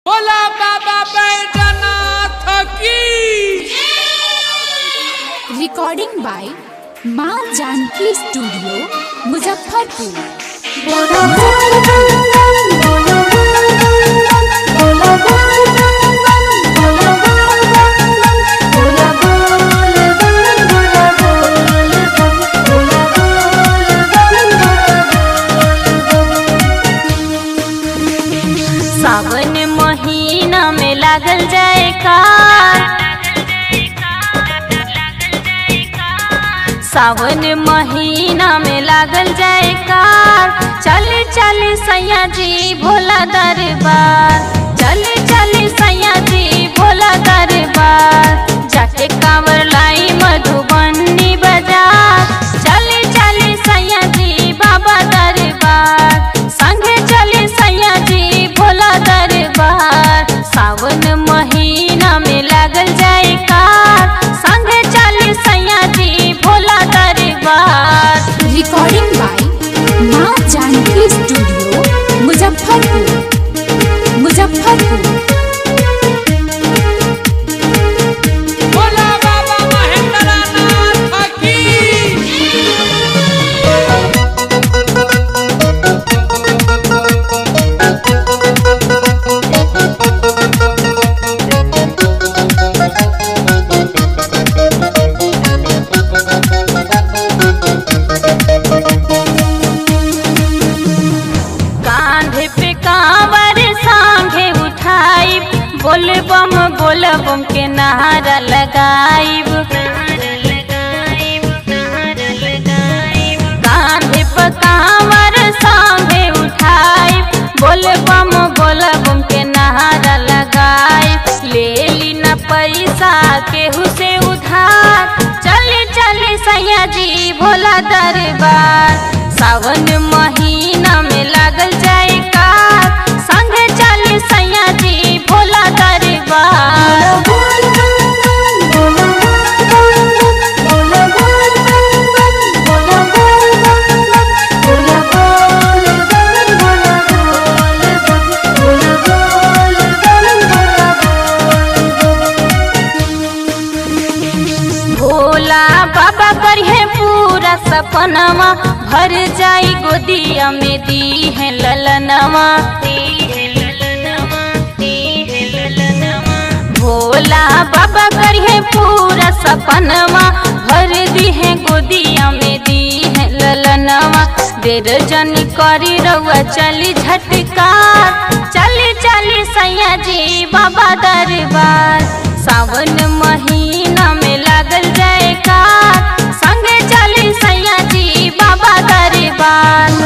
बोला बाबा बैजनाथ की। रिकॉर्डिंग बाय माँ जानकी स्टूडियो मुजफ्फरपुर। सावन महीना में लागल जाए कार, सावन महीना में लागल जाए कार। चली चली सैया जी भोला दरबार, चली चली सैया जी भोला दरबार। जाके कांवर लाई मधुबनी बाजार, चली चली सैया जी बाबा दरबार। संगे चली सैया जी भोला दरबार। सावन महीना में लागल जाए कार, संगे चली सैया जी भोला दरबार। रिकॉर्डिंग बाय माँ जानकी स्टूडियो मुजफ्फरपुर। बोला बाबा महेंद्रनाथ की। कांधे पे कांवर सांघे उठाई, बोल बम के नारा लगाइब। कांधे पे कांवर सांघे उठाई, बोल बम के नारा लगाइब। ले ली न पैसा केहू से उधार, चली चली सैया जी भोला दरबार। सावन महीना में लागल जाए कार, संगे चली सैया जी भोला दरबार। भोला बाबा करिए पूरा सपनवा, भर जाई गोदिया में दी है ललनवा। भोला बाबा करिए पूरा सपनवा, भर दी है गोदिया में दी है ललनवा। देर जनी करी रउआ चली झटकार, चली चली सैया जी बाबा दरबार। सावन महीना में लागल जाए कार, संगे चली सैया जी बाबा दरबार।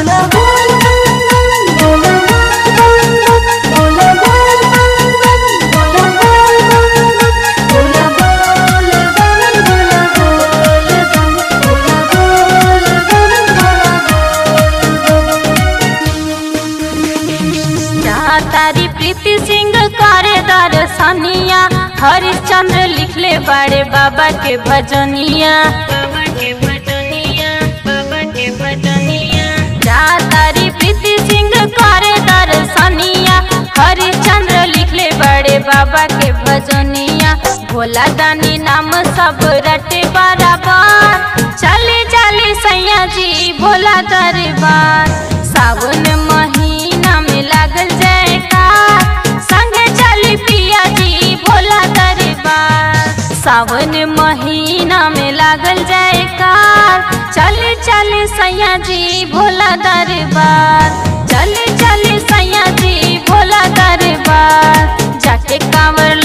तारी प्रीति सिंह करे दर्शनिया, हरिश्चंद्र लिखले बड़े बाबा के भजनिया। तारी प्रीति सिंह करे दर्शनिया, हरिश्चंद्र लिखले बड़े बाबा के भजनिया। भोला दानी नाम सब रटे बराबर, चली चली सैया जी भोला दरबार। सावन महीना में लागल जाए कार, संगे चली पिया जी भोला दरबार। सावन महीना में लागल जाए कार, चली चली सैया जी भोला दरबार। चली चली सैया जी भोला दरबार। जाके कांवर